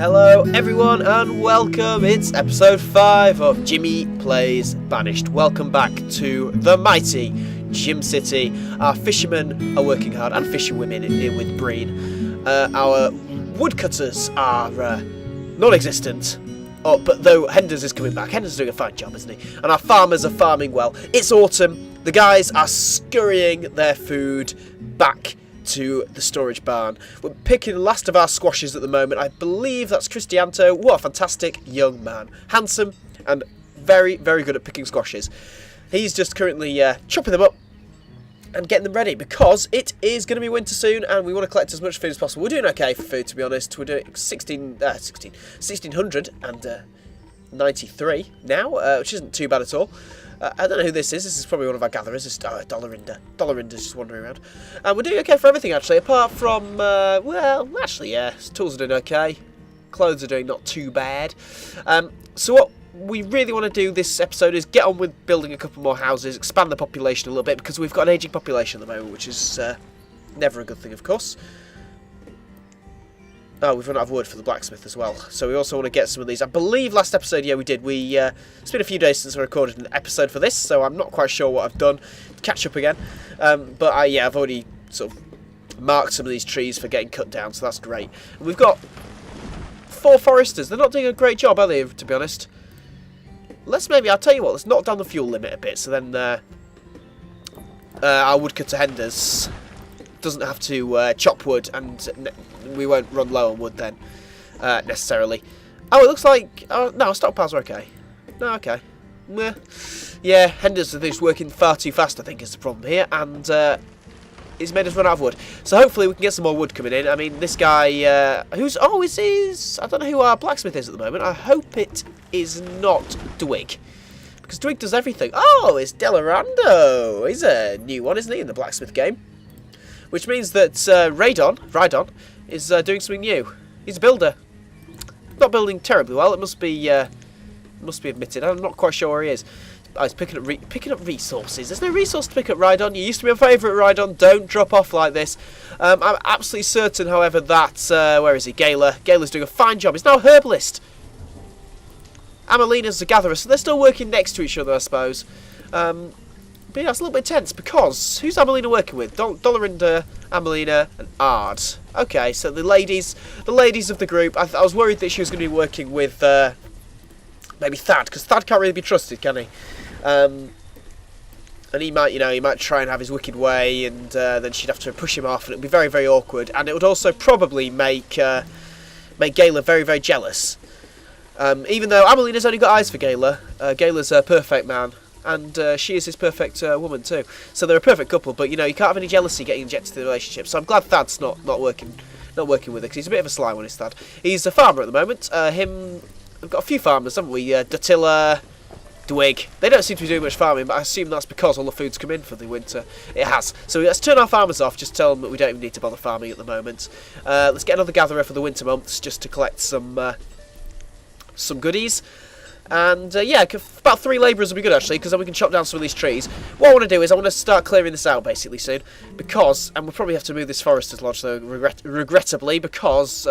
Hello everyone and welcome. It's episode 5 of Jimmy Plays Banished. Welcome back to the mighty Jimcity. Our fishermen are working hard, and fisherwomen in with Breen. Our woodcutters are non-existent. Oh, but though Henders is coming back. Henders is doing a fine job, isn't he? And our farmers are farming well. It's autumn. The guys are scurrying their food back to the storage barn. We're picking the last of our squashes at the moment. I believe that's Cristianto. What a fantastic young man. Handsome and very, very good at picking squashes. He's just currently chopping them up and getting them ready because it is going to be winter soon and we want to collect as much food as possible. We're doing okay for food, to be honest. We're doing 1693 now, which isn't too bad at all. I don't know who this is. This is probably one of our gatherers. It's Dollarinder. Dollarinder's just wandering around. We're doing okay for everything, actually, apart from, well, actually, yeah, tools are doing okay. Clothes are doing not too bad. So what we really want to do this episode is get on with building a couple more houses, expand the population a little bit, because we've got an ageing population at the moment, which is never a good thing, of course. Oh, we've run out of wood for the blacksmith as well. So we also want to get some of these. I believe last episode, yeah, we did. It's been a few days since I recorded an episode for this, so I'm not quite sure what I've done to catch up again. But I've already sort of marked some of these trees for getting cut down, so that's great. And we've got 4 foresters. They're not doing a great job, are they, to be honest? I'll tell you what, let's knock down the fuel limit a bit, so then our woodcutter Henders doesn't have to chop wood, and we won't run low on wood then, necessarily. Oh, it looks like... Oh, no, stockpiles are okay. No, okay. Yeah, Henders is working far too fast, I think, is the problem here, and it's made us run out of wood. So hopefully we can get some more wood coming in. I mean, this guy, who's... Oh, is... I don't know who our blacksmith is at the moment. I hope it is not Dwig, because Dwig does everything. Oh, it's Delarando. He's a new one, isn't he, in the blacksmith game? Which means that Rhydon is doing something new. He's a builder. Not building terribly well, it must be admitted. I'm not quite sure where he is. Oh, he's picking up resources. There's no resource to pick up, Rhydon. You used to be my favourite, Rhydon. Don't drop off like this. I'm absolutely certain, however, that... where is he? Gala's doing a fine job. He's now a herbalist. Amelina's a gatherer, so they're still working next to each other, I suppose. But yeah, it's a little bit tense because who's Amelina working with? Dollarinder, Amelina, and Ard. Okay, so the ladies of the group. I was worried that she was going to be working with maybe Thad, because Thad can't really be trusted, can he? And he might try and have his wicked way, and then she'd have to push him off, and it'd be very, very awkward. And it would also probably make Gala very, very jealous. Even though Amelina's only got eyes for Gala, Gala's a perfect man. And she is his perfect woman too. So they're a perfect couple, but you can't have any jealousy getting injected into the relationship. So I'm glad Thad's not working with it, because he's a bit of a sly one, is Thad. He's a farmer at the moment. We've got a few farmers, haven't we? Datilla, Dwig. They don't seem to be doing much farming, but I assume that's because all the food's come in for the winter. It has. So let's turn our farmers off, just tell them that we don't even need to bother farming at the moment. Let's get another gatherer for the winter months, just to collect some goodies. And yeah, about 3 labourers will be good, actually, because then we can chop down some of these trees. What I want to do is I want to start clearing this out basically soon, because, and we'll probably have to move this forester's lodge though, regrettably, because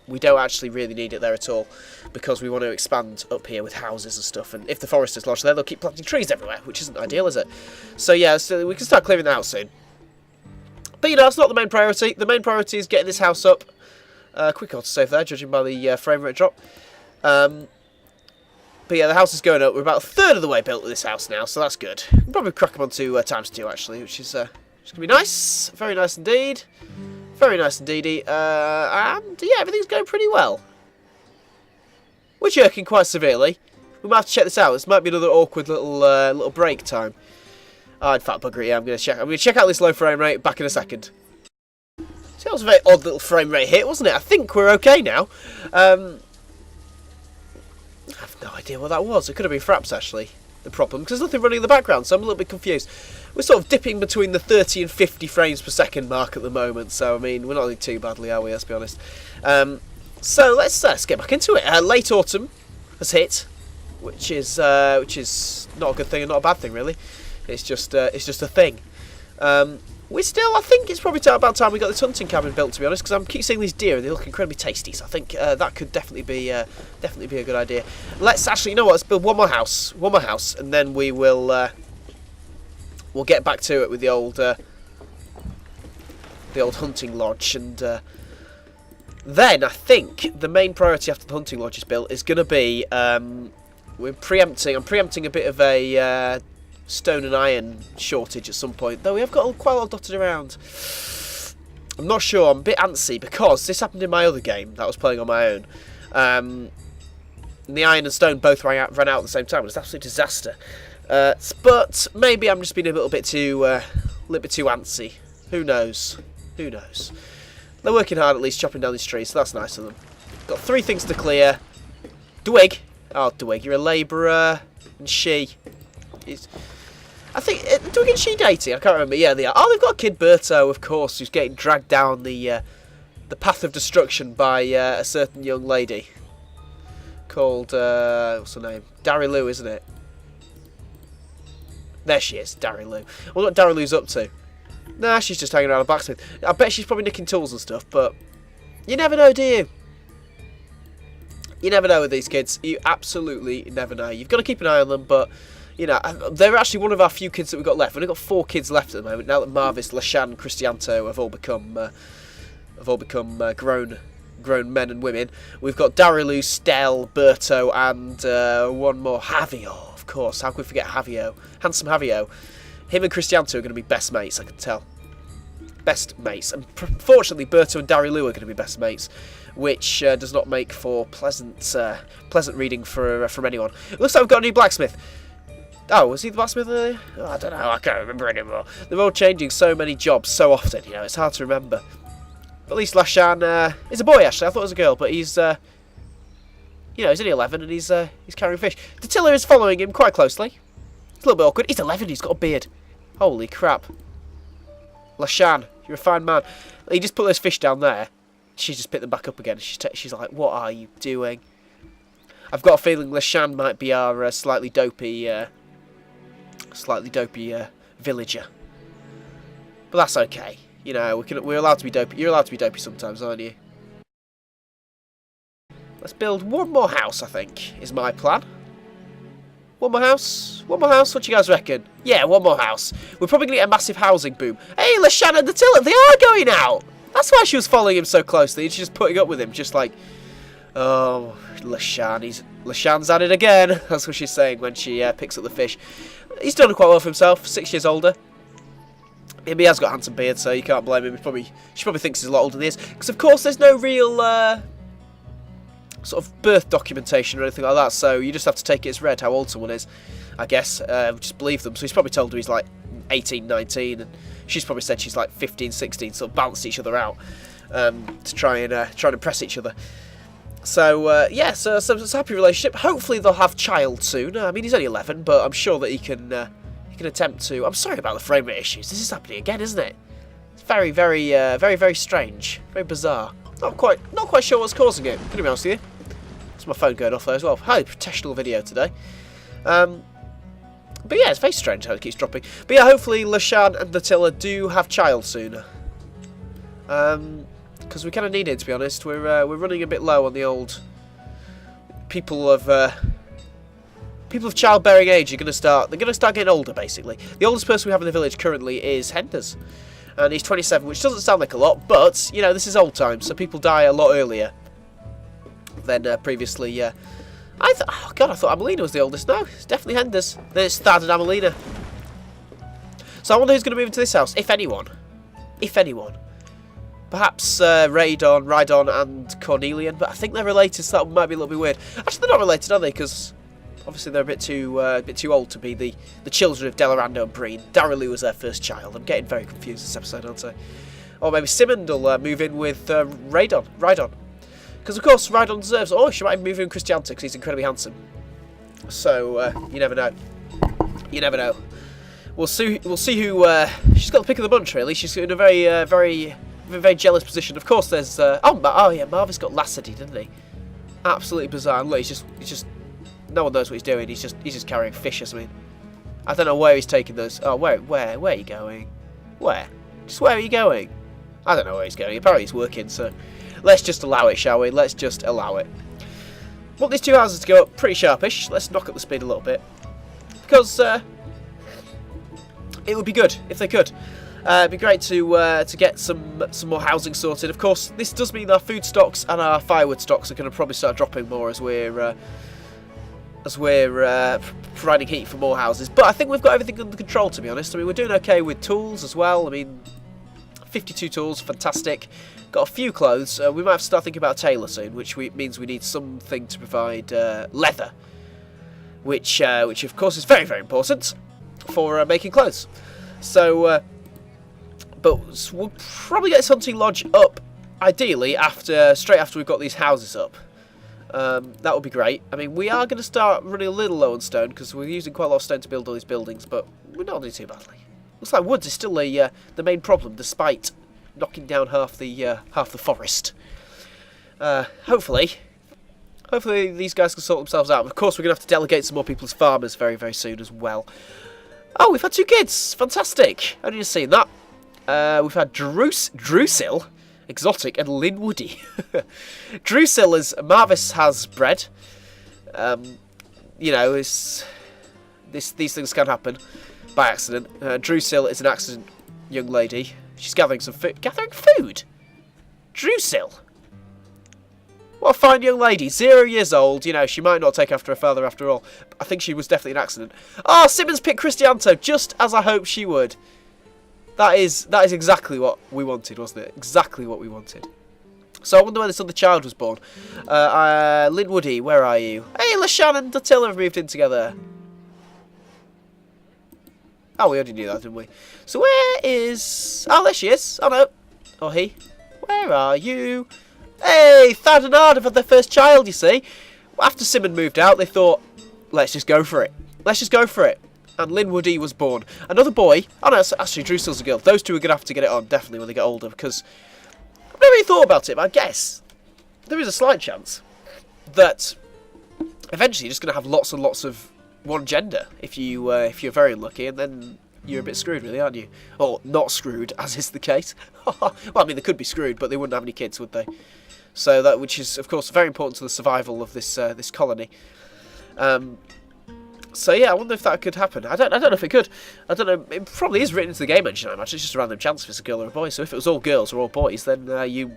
we don't actually really need it there at all, because we want to expand up here with houses and stuff, and if the forester's lodge there, they'll keep planting trees everywhere, which isn't ideal, is it? So yeah, so we can start clearing the house soon. But that's not the main priority. The main priority is getting this house up. Quick autosave there, judging by the frame rate drop. But yeah, the house is going up. We're about a third of the way built with this house now, so that's good. We can probably crack them on to ×2 actually, which is going to be nice. Very nice indeed. Very nice indeedy. And yeah, everything's going pretty well. We're jerking quite severely. We might have to check this out. This might be another awkward little break time. Oh, in fact, bugger it. Yeah, I'm going to check out this low frame rate. Back in a second. See, that was a very odd little frame rate hit, wasn't it? I think we're okay now. I have no idea what that was. It could have been Fraps, actually, the problem, because there's nothing running in the background, so I'm a little bit confused. We're sort of dipping between the 30 and 50 frames per second mark at the moment, so, I mean, we're not doing too badly, are we, let's be honest. So, let's get back into it. Late autumn has hit, which is not a good thing and not a bad thing, really. It's just a thing. I think it's probably about time we got this hunting cabin built, to be honest, because I keep seeing these deer and they look incredibly tasty. So I think that could definitely be a good idea. Let's actually, you know what? Let's build one more house, and then we'll get back to it with the old hunting lodge, and then I think the main priority after the hunting lodge is built is going to be I'm preempting a bit of a stone and iron shortage at some point, though we have got quite a lot dotted around. I'm not sure, I'm a bit antsy because this happened in my other game that I was playing on my own. And the iron and stone both ran out at the same time. It was an absolute disaster. But maybe I'm just being a little bit too antsy. Who knows? Who knows? They're working hard, at least chopping down these trees, so that's nice of them. Got 3 things to clear. Dwig. Oh, Dwig, you're a labourer. And she is... I think... Dwig and she dating? I can't remember. Yeah, they are. Oh, they've got a kid, Berto, of course, who's getting dragged down the path of destruction by a certain young lady. Called... what's her name? Darylu, isn't it? There she is, Darylu. I wonder what Darylu's up to. Nah, she's just hanging around a blacksmith. I bet she's probably nicking tools and stuff, but you never know, do you? You never know with these kids. You absolutely never know. You've got to keep an eye on them, but, you know, they're actually one of our few kids that we've got left. We've only got 4 kids left at the moment, now that Marvis, Lashan, Cristianto have all become grown men and women. We've got Darylu, Stel, Berto, and one more, Javio, of course. How could we forget Javio? Handsome Javio. Him and Cristianto are going to be best mates, I can tell. Best mates. And fortunately, Berto and Darylu are going to be best mates, which does not make for pleasant reading from anyone. It looks like we've got a new blacksmith. Oh, was he the blacksmith earlier? Oh, I don't know, I can't remember anymore. They're all changing so many jobs so often, you know, it's hard to remember. But at least Lashan is a boy, actually. I thought it was a girl, but he's, you know, he's only 11 and he's carrying fish. Datilla is following him quite closely. It's a little bit awkward. He's 11, he's got a beard. Holy crap. Lashan, you're a fine man. He just put those fish down there. She just picked them back up again. She's like, what are you doing? I've got a feeling Lashan might be our slightly dopey villager. But that's okay. You know, we're allowed to be dopey. You're allowed to be dopey sometimes, aren't you? Let's build one more house, I think, is my plan. One more house? One more house? What do you guys reckon? Yeah, one more house. We're probably going to get a massive housing boom. Hey, Lashan and Datilla, they are going out! That's why she was following him so closely. And she's just putting up with him, just like... Oh, Lashan. Lashan's at it again. That's what she's saying when she picks up the fish. He's done quite well for himself, 6 years older. Maybe he has got a handsome beard, so you can't blame him. She probably thinks he's a lot older than he is. Because, of course, there's no real... sort of birth documentation or anything like that, so you just have to take it as read how old someone is, I guess. Just believe them. So he's probably told her he's like 18, 19, and she's probably said she's like 15, 16, sort of balance each other out to try and impress each other. So yeah, so it's a happy relationship. Hopefully they'll have child soon. I mean, he's only 11, but I'm sure that he can attempt to. I'm sorry about the frame rate issues. This is happening again, isn't it? It's very, very strange, very bizarre. Not quite sure what's causing it. Can I be honest with you? My phone going off there as well. Highly professional video today. But yeah, it's very strange how it keeps dropping. But yeah, hopefully Lashan and Datilla do have child soon. Because we kind of need it, to be honest. We're running a bit low on the old people of childbearing age. They're going to start getting older, basically. The oldest person we have in the village currently is Henders, and he's 27, which doesn't sound like a lot, but you know, this is old times, so people die a lot earlier than previously. I thought Amelina was the oldest. No, it's definitely Henders. Then it's Thad and Amelina. So I wonder who's going to move into this house, if anyone. If anyone. Perhaps Rhydon and Cornelian, but I think they're related, so that might be a little bit weird. Actually, they're not related, are they? Because obviously they're a bit too old to be the children of Delarando and Breen. Darylu was their first child. I'm getting very confused this episode, aren't I? Or maybe Simond will move in with Rhydon. Because, of course, Rhydon deserves... Oh, she might move in with Cristianto because he's incredibly handsome. So, you never know. You never know. We'll see who... she's got the pick of the bunch, really. She's in a very jealous position. Of course, there's... oh, yeah, Marvis got Lassity, didn't he? Absolutely bizarre. And look, he's just... No one knows what he's doing. He's just carrying fish or something. I don't know where he's taking those. Oh, where are you going? Where? Just where are you going? I don't know where he's going. Apparently he's working, so let's just allow it, shall we? Let's just allow it. Want these two houses to go up pretty sharpish. Let's knock up the speed a little bit. Because it would be good if they could. It'd be great to get some more housing sorted. Of course, this does mean our food stocks and our firewood stocks are going to probably start dropping more as we're providing heat for more houses. But I think we've got everything under control, to be honest. I mean, we're doing okay with tools as well. I mean, 52 tools, fantastic. Got a few clothes. We might have to start thinking about a tailor soon, which means we need something to provide leather, which of course is very, very important for making clothes. So, but we'll probably get this hunting lodge up, ideally straight after we've got these houses up. That would be great. I mean, we are going to start running a little low on stone because we're using quite a lot of stone to build all these buildings, but we're not doing too badly. Looks like woods is still the main problem, despite knocking down half the forest. Hopefully these guys can sort themselves out. Of course, we're going to have to delegate some more people as farmers very, very soon as well. Oh, we've had 2 kids. Fantastic. I didn't see that. We've had Drusil, exotic, and Linwoody. Drusil is Marvis has bred. You know, these things can happen by accident. Drusil is an accident young lady. She's gathering some food. Gathering food? Drusil? What a fine young lady. 0 years old. You know, she might not take after her father after all. I think she was definitely an accident. Oh, Simmons picked Cristianto, just as I hoped she would. That is exactly what we wanted, wasn't it? Exactly what we wanted. So I wonder where this other child was born. Linwoody, where are you? Hey, LaShannon and Dattila have moved in together. Oh, we already knew that, didn't we? So where is... Oh, there she is. Oh, no. Or he. Where are you? Hey, Thad and Ard have had their first child, you see. After Simon moved out, they thought, let's just go for it. Let's just go for it. And Linwoody was born. Another boy. Oh, no, actually, Drusil's a girl. Those two are going to have to get it on, definitely, when they get older, because I've never really thought about it, but I guess there is a slight chance that eventually you're just going to have lots and lots of one gender if you're very unlucky, and then you're a bit screwed, really, aren't you? Or not screwed, as is the case. Well, I mean, they could be screwed, but they wouldn't have any kids, would they? So that, which is, of course, very important to the survival of this this colony. So yeah, I wonder if that could happen. I don't know if it could. I don't know. It probably is written into the game engine, I imagine. It's just a random chance if it's a girl or a boy. So if it was all girls or all boys, then you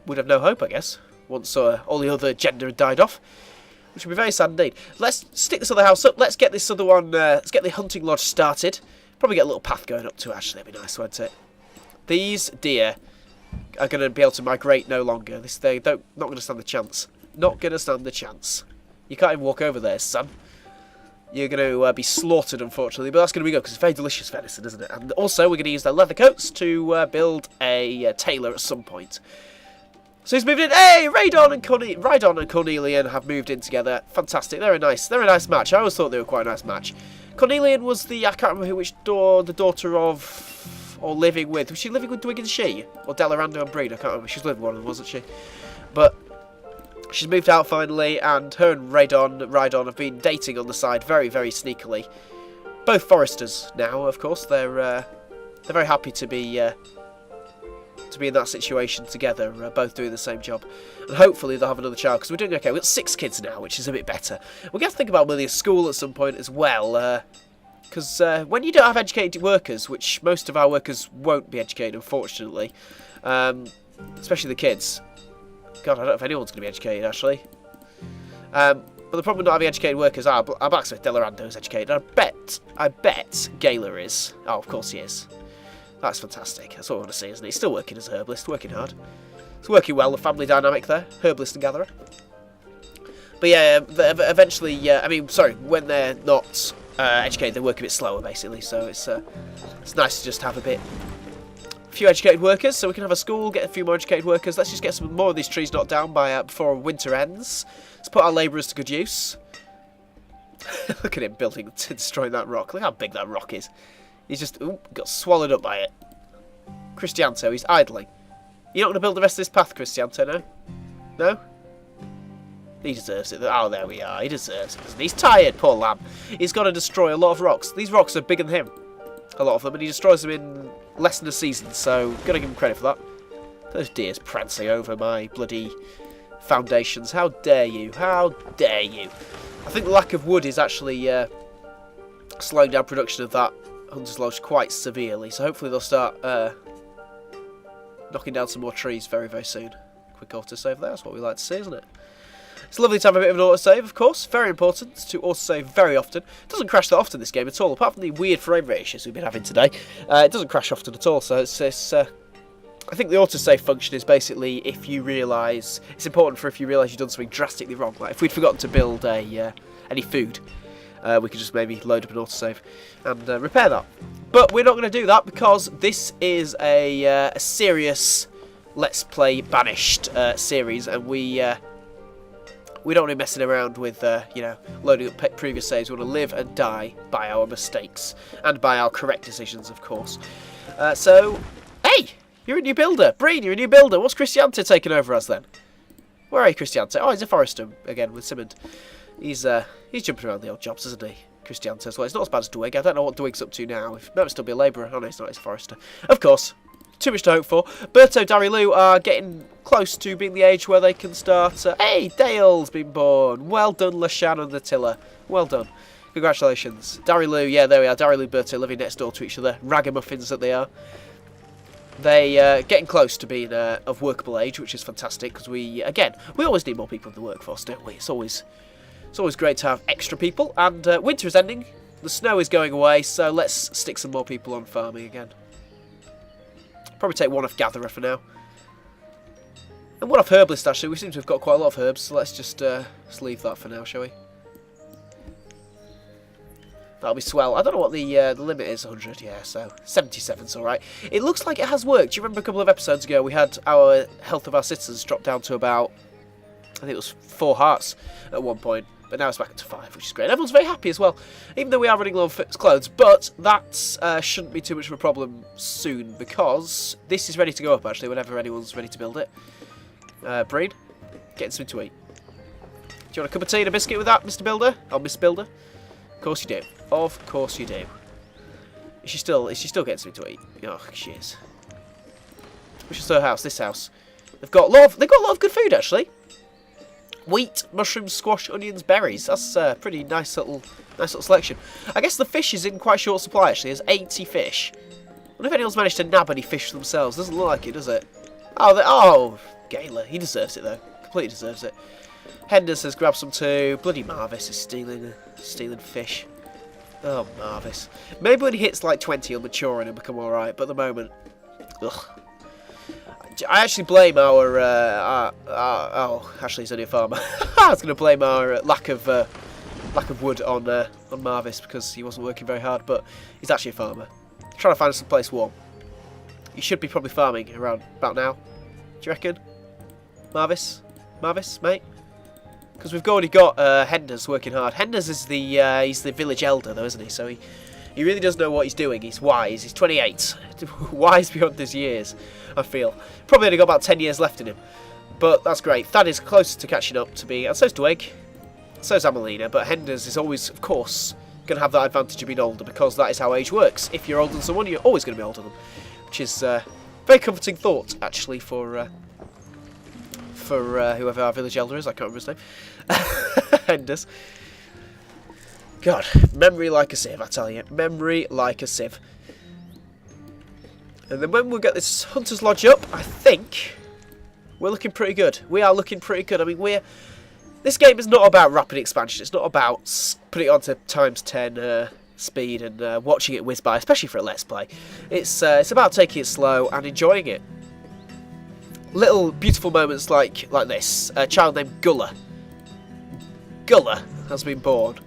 would have no hope, I guess. Once all the other gender had died off, which would be very sad indeed. Let's stick this other house up. Let's get this other one. Let's get the hunting lodge started. Probably get a little path going up to. Actually, that'd be nice, wouldn't it? These deer are going to be able to migrate no longer. Not going to stand the chance. Not going to stand the chance. You can't even walk over there, son. You're going to be slaughtered, unfortunately, but that's going to be good because it's very delicious venison, isn't it? And also, we're going to use their leather coats to build a tailor at some point. So he's moved in. Hey, Rhydon and Cornelian have moved in together. Fantastic. They're a nice match. I always thought they were quite a nice match. Cornelian was the I can't remember the daughter of or living with. Was she living with Dwig and She or Delarando and Breen? I can't remember. She was living with one of them, wasn't she? But she's moved out finally, and her and Rhydon have been dating on the side very, very sneakily. Both foresters now, of course. They're very happy to be in that situation together, both doing the same job. And hopefully they'll have another child, because we're doing okay. We've got 6 kids now, which is a bit better. We're going to have to think about building a school at some point as well, because when you don't have educated workers, which most of our workers won't be educated, unfortunately, especially the kids. God, I don't know if anyone's going to be educated, actually. But the problem with not having educated workers are, our blacksmith Delarando is educated. I bet Gala is. Oh, of course he is. That's fantastic. That's what I want to see, isn't it? He's still working as a herbalist, working hard. It's working well, the family dynamic there, herbalist and gatherer. But yeah, eventually, when they're not educated, they work a bit slower, basically. So it's nice to just have a few educated workers, so we can have a school, get a few more educated workers. Let's just get some more of these trees knocked down before winter ends. Let's put our labourers to good use. Look at him destroying that rock. Look how big that rock is. He's just got swallowed up by it. Cristianto, he's idling. You're not going to build the rest of this path, Cristianto, no? No? He deserves it. Oh, there we are. He deserves it, doesn't he? He's tired, poor lamb. He's got to destroy a lot of rocks. These rocks are bigger than him. a lot of them, and he destroys them in less than a season, so gotta give him credit for that. Those deers prancing over my bloody foundations. How dare you? How dare you? I think the lack of wood is actually slowing down production of that Hunter's Lodge quite severely, so hopefully they'll start knocking down some more trees very, very soon. Quick autosave there, that's what we like to see, isn't it? It's lovely to have a bit of an autosave, of course. Very important to autosave very often. It doesn't crash that often, this game, at all, apart from the weird frame rate issues we've been having today. It doesn't crash often at all, so it's I think the autosave function is basically if you realise... It's important for if you realise you've done something drastically wrong. Like if we'd forgotten to build any food, we could just maybe load up an autosave and repair that. But we're not going to do that because this is a serious Let's Play Banished series, and we don't want to be messing around with, you know, loading up previous saves. We want to live and die by our mistakes and by our correct decisions, of course. So, hey, you're a new builder. Breen, you're a new builder. What's Christiante taking over as then? Where are you, Christiante? Oh, he's a forester again with Simond. He's jumping around the old jobs, isn't he? Christiante as well. It's not as bad as Dwig. I don't know what Dwig's up to now. He might still be a labourer. Oh no, he's not. He's a forester. Of course. Too much to hope for. Berto, Darilu are getting close to being the age where they can start. Hey, Dale's been born. Well done, Lashan and the Tiller. Well done. Congratulations. Darilu, yeah, there we are. Darilu, Berto living next door to each other. Ragamuffins that they are. They getting close to being of workable age, which is fantastic because we always need more people in the workforce, don't we? It's always great to have extra people. And winter is ending. The snow is going away, so let's stick some more people on farming again. Probably take one off gatherer for now. And one off herbalist, actually. We seem to have got quite a lot of herbs, so let's just leave that for now, shall we? That'll be swell. I don't know what the limit is, 100, yeah, so 77's alright. It looks like it has worked. Do you remember a couple of episodes ago we had our health of our citizens drop down to about, I think it was 4 hearts at one point. But now it's back up to 5, which is great. Everyone's very happy as well, even though we are running low on clothes. But that shouldn't be too much of a problem soon, because this is ready to go up, actually, whenever anyone's ready to build it. Breen, getting something to eat. Do you want a cup of tea and a biscuit with that, Mr. Builder? Oh, Miss Builder? Of course you do. Of course you do. Is she still getting something to eat? Oh, she is. Which is her house? This house. They've got a lot of good food, actually. Wheat, mushrooms, squash, onions, berries. That's a pretty nice little selection. I guess the fish is in quite short supply, actually. There's 80 fish. I wonder if anyone's managed to nab any fish themselves. Doesn't look like it, does it? Oh, Gala. He deserves it, though. Completely deserves it. Henders has grabbed some too. Bloody Marvis is stealing fish. Oh, Marvis. Maybe when he hits like 20, he'll mature and he'll become alright. But at the moment, ugh. I actually blame our oh, actually he's only a farmer. I was going to blame our lack of wood on Marvis because he wasn't working very hard, but he's actually a farmer. Trying to find some place warm. He should be probably farming around about now. Do you reckon? Marvis, mate? Because we've already got Henders working hard. Henders is he's the village elder though, isn't he? So he really does know what he's doing. He's wise. He's 28. Wise beyond his years, I feel. Probably only got about 10 years left in him. But that's great. Thad is close to catching up to being... And so's Dwig. So's Amelina. But Henders is always, of course, going to have that advantage of being older because that is how age works. If you're older than someone, you're always going to be older than them. Which is a very comforting thought, actually, for whoever our village elder is. I can't remember his name. Henders. God, memory like a sieve, I tell you. Memory like a sieve. And then when we get this Hunter's Lodge up, I think we're looking pretty good. We are looking pretty good. I mean, this game is not about rapid expansion. It's not about putting it onto ×10 speed and watching it whiz by, especially for a Let's Play. It's about taking it slow and enjoying it. Little beautiful moments like this. A child named Gulla. Gulla has been born.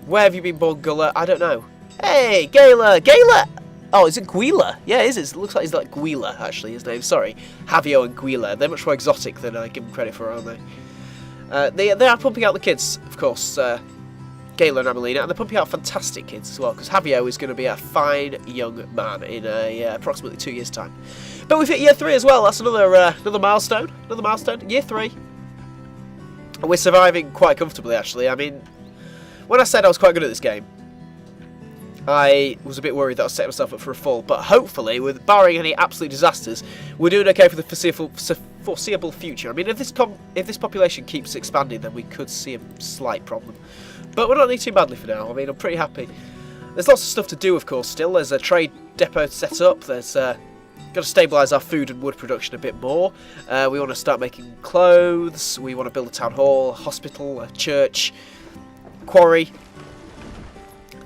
Where have you been born, Gulla? I don't know. Hey, Gala! Gala! Oh, is it Guila? Yeah, it is. It looks like he's like Guila, actually, his name. Sorry. Javio and Guila. They're much more exotic than I give them credit for, aren't they? They are pumping out the kids, of course. Gala and Amelina. And they're pumping out fantastic kids as well, because Javio is going to be a fine young man in approximately 2 years' time. But we've hit year 3 as well. That's another milestone. Another milestone. Year 3. And we're surviving quite comfortably, actually. I mean... When I said I was quite good at this game, I was a bit worried that I was setting myself up for a fall, but hopefully, with barring any absolute disasters, we're doing okay for the foreseeable future. I mean, if this population keeps expanding, then we could see a slight problem. But we're not doing too badly for now. I mean, I'm pretty happy. There's lots of stuff to do, of course, still. There's a trade depot set up. There's got to stabilise our food and wood production a bit more. We want to start making clothes. We want to build a town hall, a hospital, a church, quarry,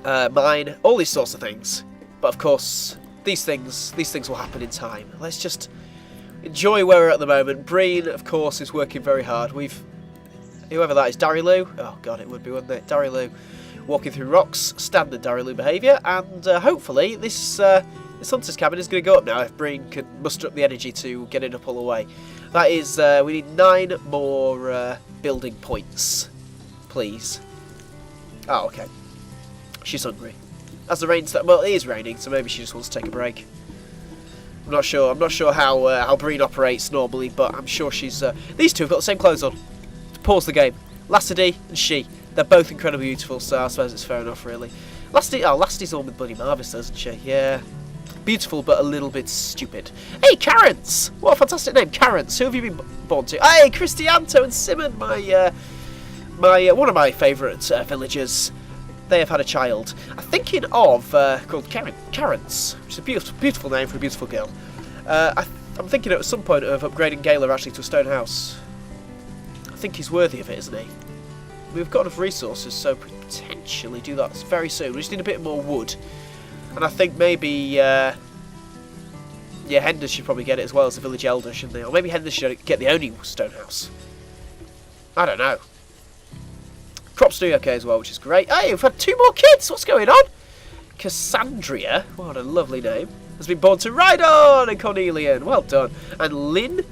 mine, all these sorts of things. But of course, these things will happen in time. Let's just enjoy where we're at the moment. Breen, of course, is working very hard. Whoever that is, Darylu. Oh god, it would be, wouldn't it? Darylu walking through rocks, standard Darylu behaviour, and hopefully this hunter's cabin is going to go up now if Breen can muster up the energy to get it up all the way. That is, we need 9 more building points, please. Oh, okay. She's hungry. As the rain starts, well, it is raining, so maybe she just wants to take a break. I'm not sure. I'm not sure how Breen operates normally, but I'm sure she's. These two have got the same clothes on. To pause the game, Lassidy and she. They're both incredibly beautiful, so I suppose it's fair enough, really. Lassidy's the one with bloody Marvis, isn't she? Yeah. Beautiful, but a little bit stupid. Hey, Carrots! What a fantastic name, Carrots. Who have you been born to? Hey, Cristianto and Simon, one of my favourite villagers. They have had a child. I'm thinking of called Carrots, which is a beautiful name for a beautiful girl. I'm thinking at some point of upgrading Gaylor actually to a stone house. I think he's worthy of it, isn't he? We've got enough resources, so potentially do that very soon. We just need a bit more wood. And I think maybe, Henders should probably get it as well as the village elder, shouldn't they? Or maybe Henders should get the only stone house. I don't know. Crops do okay as well, which is great. Hey, we've had 2 more kids! What's going on? Cassandria, what a lovely name, has been born to Rhydon and Cornelian. Well done. And Lynn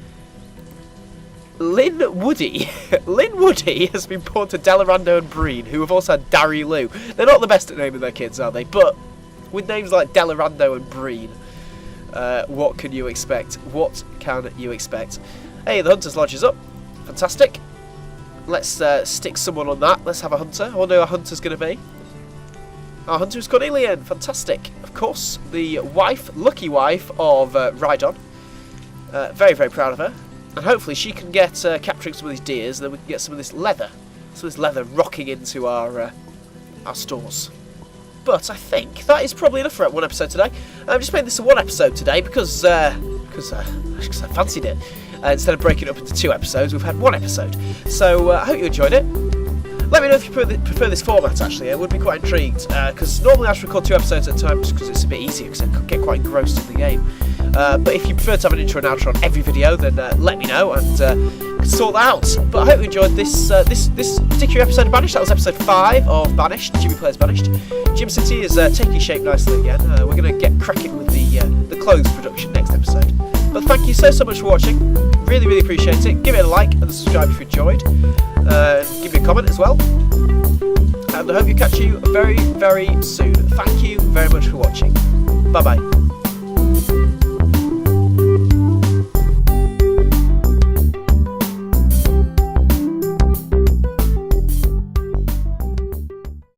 Woody. Lynn Woody has been born to Delarando and Breen, who have also had Darylu. They're not the best at naming their kids, are they? But with names like Delarando and Breen, what can you expect? What can you expect? Hey, the Hunter's Lodge is up. Fantastic. Let's stick someone on that. Let's have a hunter. I wonder who our hunter's going to be. Our hunter is Cornelian. Fantastic. Of course, the lucky wife of Rhydon. Very, very proud of her. And hopefully she can get capturing some of these deers, and then we can get some of this leather rocking into our stores. But I think that is probably enough for one episode today. I've just made this a 1 episode today because I fancied it. Instead of breaking it up into 2 episodes, we've had 1 episode. So I hope you enjoyed it. Let me know if you prefer this format, actually. I would be quite intrigued, because normally I just record 2 episodes at a time just because it's a bit easier, because I get quite engrossed in the game. But if you prefer to have an intro and outro on every video, then let me know and sort that out. But I hope you enjoyed this particular episode of Banished. That was episode 5 of Banished, Jimmy Plays Banished. Jimcity is taking shape nicely again. We're going to get cracking with the clothes production next episode. But thank you so much for watching. Really, really appreciate it. Give it a like and subscribe if you enjoyed. Give me a comment as well. And I hope you catch you very, very soon. Thank you very much for watching. Bye-bye.